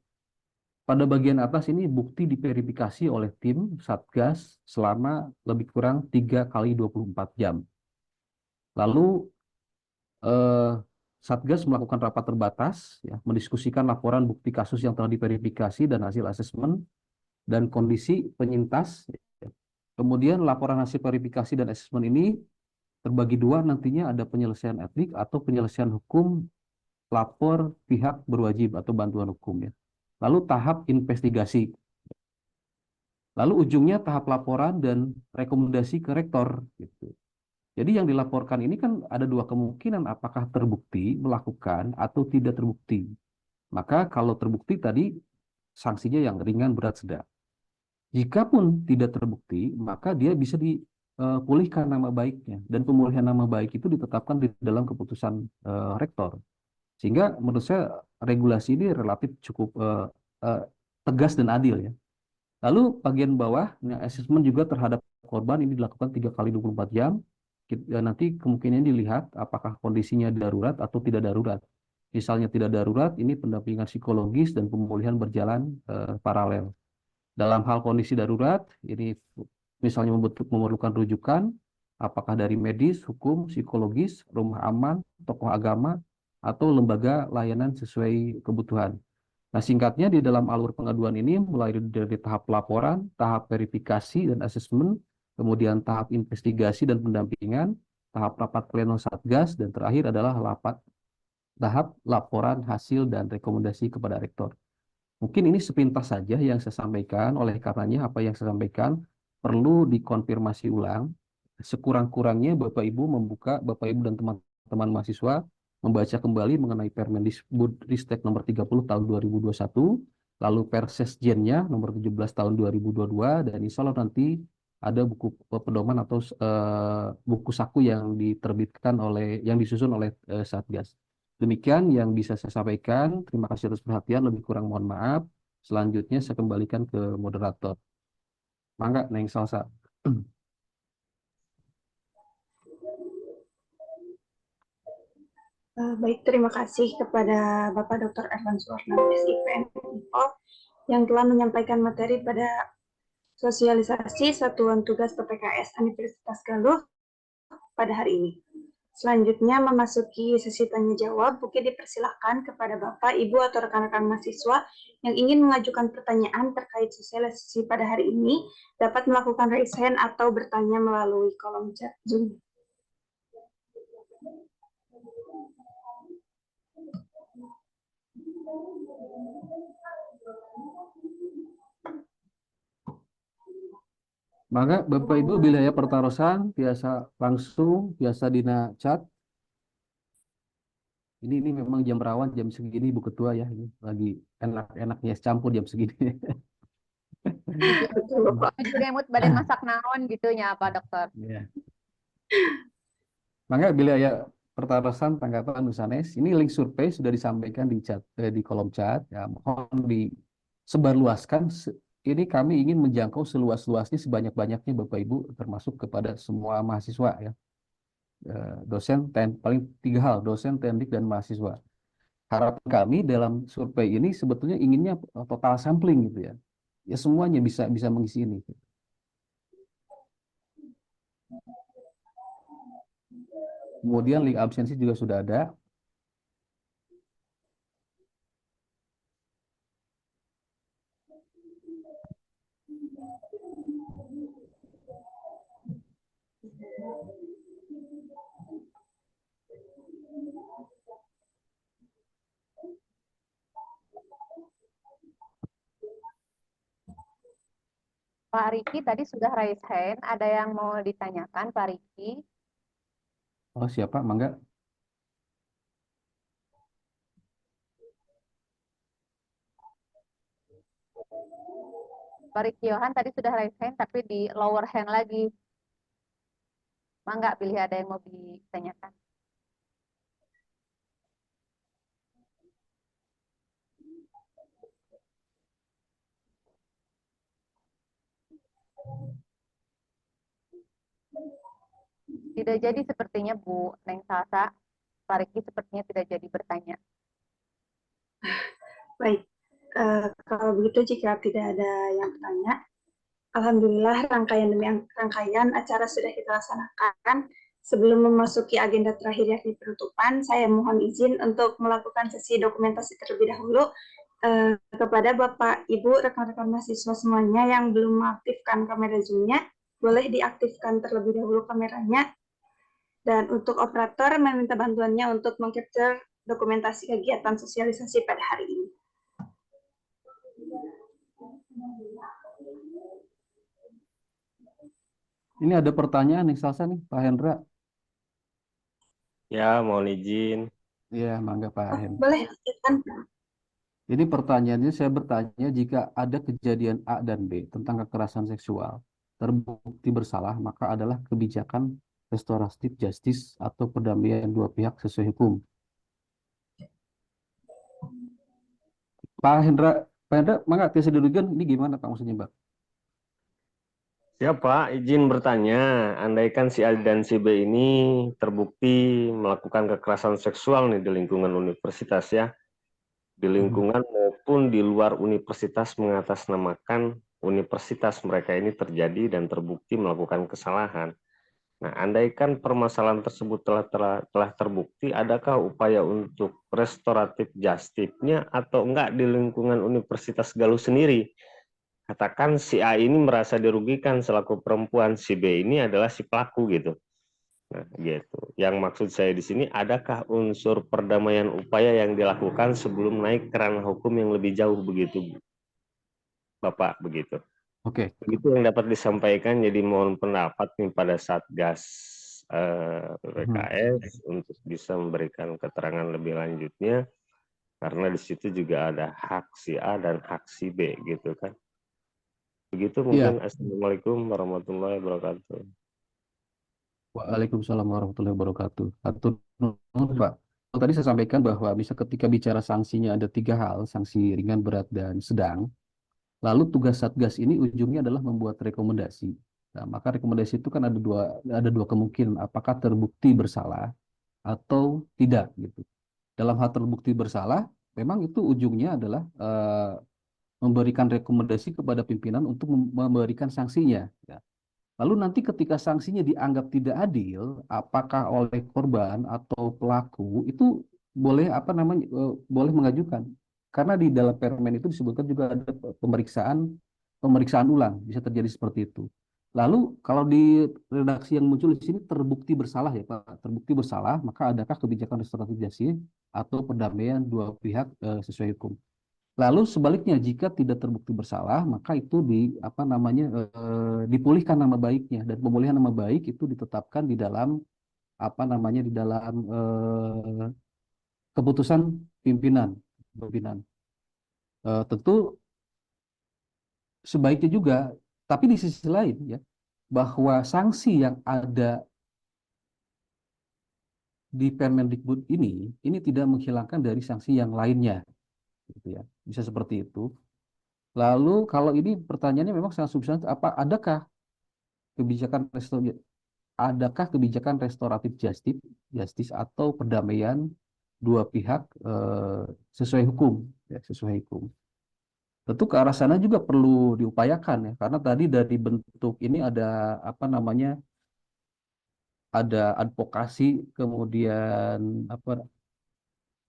pada bagian atas ini bukti diverifikasi oleh tim Satgas selama lebih kurang 3 kali 24 jam. Lalu eh, Satgas melakukan rapat terbatas, ya, mendiskusikan laporan bukti kasus yang telah diverifikasi dan hasil asesmen dan kondisi penyintas. Ya. Kemudian laporan hasil verifikasi dan asesmen ini terbagi dua, nantinya ada penyelesaian etik atau penyelesaian hukum lapor pihak berwajib atau bantuan hukum, ya. Lalu tahap investigasi. Lalu ujungnya tahap laporan dan rekomendasi ke rektor, gitu. Jadi yang dilaporkan ini kan ada dua kemungkinan, apakah terbukti melakukan atau tidak terbukti. Maka kalau terbukti tadi sanksinya yang ringan, berat, sedang. Jikapun tidak terbukti, maka dia bisa dipulihkan nama baiknya. Dan pemulihan nama baik itu ditetapkan di dalam keputusan rektor. Sehingga menurut saya regulasi ini relatif cukup tegas dan adil, ya. Lalu bagian bawah, nah, asesmen juga terhadap korban ini dilakukan 3 kali 24 jam. Nanti kemungkinan dilihat apakah kondisinya darurat atau tidak darurat. Misalnya tidak darurat, ini pendampingan psikologis dan pemulihan berjalan paralel. Dalam hal kondisi darurat, ini misalnya memerlukan rujukan, apakah dari medis, hukum, psikologis, rumah aman, tokoh agama, atau lembaga layanan sesuai kebutuhan. Nah, singkatnya di dalam alur pengaduan ini mulai dari tahap laporan, tahap verifikasi dan asesmen, kemudian tahap investigasi dan pendampingan, tahap rapat pleno Satgas, dan terakhir adalah tahap laporan hasil dan rekomendasi kepada rektor. Mungkin ini sepintas saja yang saya sampaikan, oleh karenanya apa yang saya sampaikan perlu dikonfirmasi ulang. Sekurang-kurangnya Bapak Ibu dan teman-teman mahasiswa membaca kembali mengenai Permendikbudristek nomor 30 tahun 2021, lalu Persesjennya nomor 17 tahun 2022, dan insya Allah nanti ada buku pedoman atau buku saku yang yang disusun oleh Satgas. Demikian yang bisa saya sampaikan. Terima kasih atas perhatian. Lebih kurang mohon maaf. Selanjutnya saya kembalikan ke moderator. Mangga, Neng Salsa. Baik, terima kasih kepada Bapak Dr. Ervan Suwarno, SIPN Info, yang telah menyampaikan materi pada sosialisasi Satuan Tugas PPKS Universitas Galuh pada hari ini. Selanjutnya memasuki sesi tanya jawab, mungkin dipersilahkan kepada Bapak, Ibu, atau rekan-rekan mahasiswa yang ingin mengajukan pertanyaan terkait sosialisasi pada hari ini, dapat melakukan raise hand atau bertanya melalui kolom chat Zoom. Maka Bapak Ibu bila ya pertarusan biasa langsung, biasa dina chat. Ini memang jam rawan jam segini Bu Ketua ya, ini lagi enak-enaknya es campur jam segini. Betul, Bapak. Juga emut badan masak naon gitu ya Pak Dokter. Ya. Maka bila ya pertarusan tanggapan Nusanes, ini link survei sudah disampaikan di chat di kolom chat ya, mohon disebarluaskan. Ini kami ingin menjangkau seluas-luasnya sebanyak-banyaknya Bapak Ibu termasuk kepada semua mahasiswa ya. Dosen paling 3 hal, dosen, teknik dan mahasiswa. Harapan kami dalam survei ini sebetulnya inginnya total sampling gitu ya. Ya semuanya bisa mengisi ini. Kemudian link absensi juga sudah ada. Pak Riki tadi sudah raise hand, ada yang mau ditanyakan Pak Riki? Oh siapa? Mangga. Pak Riki Yohan tadi sudah raise hand tapi di lower hand lagi. Mangga pilih ada yang mau ditanyakan. Tidak jadi sepertinya Bu Neng Salsa. Pak Riki sepertinya tidak jadi bertanya. Baik, kalau begitu jika tidak ada yang bertanya, Alhamdulillah rangkaian demi rangkaian acara sudah kita laksanakan. Sebelum memasuki agenda terakhir yakni penutupan, saya mohon izin untuk melakukan sesi dokumentasi terlebih dahulu kepada Bapak, Ibu, rekan-rekan mahasiswa semuanya yang belum mengaktifkan kamera Zoom-nya, boleh diaktifkan terlebih dahulu kameranya. Dan untuk operator meminta bantuannya untuk mengcapture dokumentasi kegiatan sosialisasi pada hari ini. Ini ada pertanyaan nih Salsa nih Pak Hendra. Ya, mohon izin. Ya, mangga Pak Hendra. Boleh lanjutkan. Ini pertanyaannya saya bertanya jika ada kejadian A dan B tentang kekerasan seksual terbukti bersalah maka adalah kebijakan restoratif justice atau perdamaian dua pihak sesuai hukum. Pak Hendra, mangga tiasa dirugikan ini gimana Pak maksudnya Pak? Siapa izin bertanya, andaikan si A dan si B ini terbukti melakukan kekerasan seksual nih di lingkungan universitas ya, di lingkungan maupun di luar universitas mengatasnamakan universitas mereka ini terjadi dan terbukti melakukan kesalahan. Nah, andaikan permasalahan tersebut telah terbukti, adakah upaya untuk restoratif justice-nya atau enggak di lingkungan Universitas Galuh sendiri? Katakan si A ini merasa dirugikan selaku perempuan, si B ini adalah si pelaku gitu. Nah, gitu. Yang maksud saya di sini, adakah unsur perdamaian upaya yang dilakukan sebelum naik ke ranah hukum yang lebih jauh begitu, Bapak, begitu. Oke. Begitu yang dapat disampaikan, jadi mohon pendapat nih pada Satgas PPKS untuk bisa memberikan keterangan lebih lanjutnya, karena di situ juga ada hak si A dan hak si B gitu kan. Begitu mungkin. Assalamualaikum warahmatullahi wabarakatuh. Waalaikumsalam warahmatullahi wabarakatuh. Pak. Tadi saya sampaikan bahwa bisa ketika bicara sanksinya ada 3 hal, sanksi ringan, berat, dan sedang. Lalu tugas Satgas ini ujungnya adalah membuat rekomendasi. Nah, maka rekomendasi itu kan ada dua kemungkinan, apakah terbukti bersalah atau tidak gitu. Dalam hal terbukti bersalah, memang itu ujungnya adalah memberikan rekomendasi kepada pimpinan untuk memberikan sanksinya. Ya. Lalu nanti ketika sanksinya dianggap tidak adil, apakah oleh korban atau pelaku itu boleh boleh mengajukan. Karena di dalam permen itu disebutkan juga ada pemeriksaan ulang, bisa terjadi seperti itu. Lalu kalau di redaksi yang muncul di sini terbukti bersalah ya Pak, terbukti bersalah, maka adakah kebijakan restoratif justice atau perdamaian dua pihak sesuai hukum? Lalu sebaliknya jika tidak terbukti bersalah, maka itu dipulihkan nama baiknya, dan pemulihan nama baik itu ditetapkan di dalam di dalam keputusan pimpinan. Tentu sebaiknya juga, tapi di sisi lain ya, bahwa sanksi yang ada di Permendikbud ini tidak menghilangkan dari sanksi yang lainnya, gitu ya. Bisa seperti itu. Lalu kalau ini pertanyaannya memang sangat substantif, adakah kebijakan restoratif justice atau perdamaian dua pihak sesuai hukum, ya, sesuai hukum. Tentu ke arah sana juga perlu diupayakan ya, karena tadi dari bentuk ini ada ada advokasi, kemudian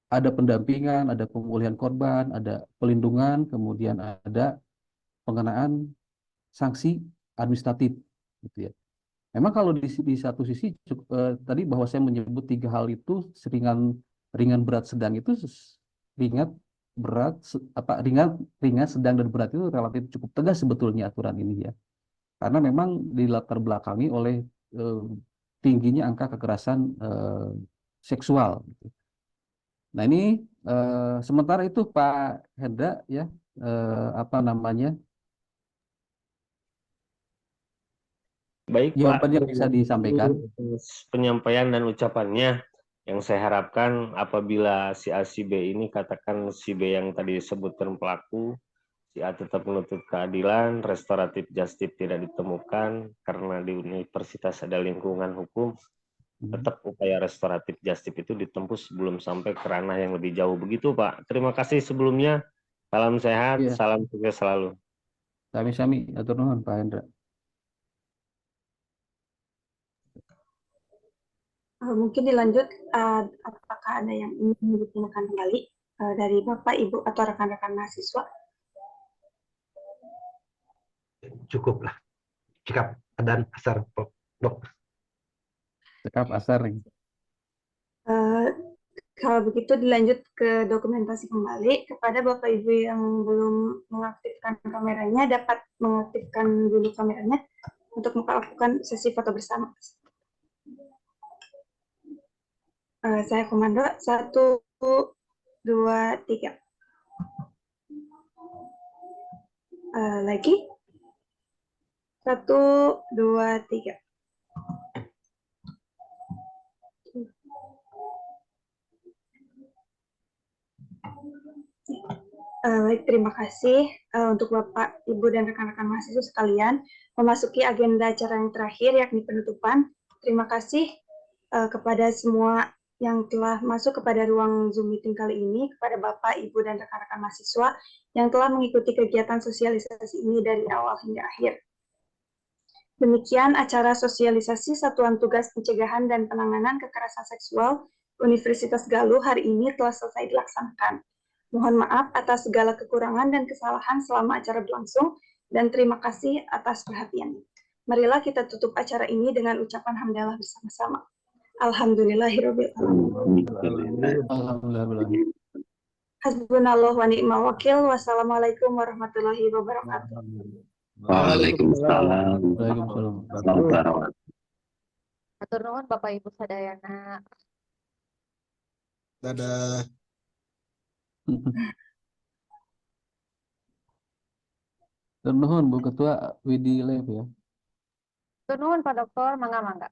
ada pendampingan, ada pemulihan korban, ada pelindungan, kemudian ada pengenaan sanksi administratif, gitu ya. Memang kalau di satu sisi tadi bahwa saya menyebut tiga hal itu ringan, berat, sedang itu ringan, berat, ringan, sedang dan berat itu relatif cukup tegas sebetulnya aturan ini ya. Karena memang dilatar belakangi oleh eh, tingginya angka kekerasan seksual, gitu. Nah ini sementara itu Pak Hendra ya, apa namanya, Baik Pak, jawaban yang bisa terima disampaikan. kasih atas penyampaian dan ucapannya. Yang saya harapkan apabila si A si B ini, katakan si B yang tadi disebutkan pelaku, si A tetap menuntut keadilan, restoratif justice tidak ditemukan karena di universitas ada lingkungan hukum, tetap upaya restoratif justice itu ditempuh sebelum sampai ke ranah yang lebih jauh. Begitu Pak. Terima kasih sebelumnya. Salam sehat, Iya, salam sukses selalu. sami-sami, atur nuhun Pak Hendra. Mungkin dilanjut, apakah ada yang ingin ditanyakan kembali dari Bapak, Ibu, atau rekan-rekan mahasiswa? Cukuplah. Cekap dan asar, Dok. Cekap asar nih. Kalau begitu dilanjut ke dokumentasi kembali. Kepada Bapak Ibu yang belum mengaktifkan kameranya, dapat mengaktifkan dulu kameranya untuk melakukan sesi foto bersama. Saya komando 1, 2, 3. Lagi 1, 2, 3. Baik, terima kasih untuk Bapak, Ibu, dan rekan-rekan mahasiswa sekalian. Memasuki agenda acara yang terakhir, yakni penutupan. Terima kasih kepada semua yang telah masuk kepada ruang Zoom meeting kali ini, kepada Bapak, Ibu, dan rekan-rekan mahasiswa yang telah mengikuti kegiatan sosialisasi ini dari awal hingga akhir. Demikian acara sosialisasi Satuan Tugas Pencegahan dan Penanganan Kekerasan Seksual Universitas Galuh hari ini telah selesai dilaksanakan. Mohon maaf atas segala kekurangan dan kesalahan selama acara berlangsung, dan terima kasih atas perhatiannya. Marilah kita tutup acara ini dengan ucapan hamdalah bersama-sama. Alhamdulillahirabbil alamin. Alhamdulillah. Hasbunallah wa ni'mal wakil. Wassalamualaikum warahmatullahi wabarakatuh. Waalaikumsalam. Waalaikumsalam. Selamat tarawih. Atur nuhun Bapak Ibu sadayana. Dadah. Atur nuhun Bu Ketua Widi Live ya. Atur nuhun Pak Dokter, mangga.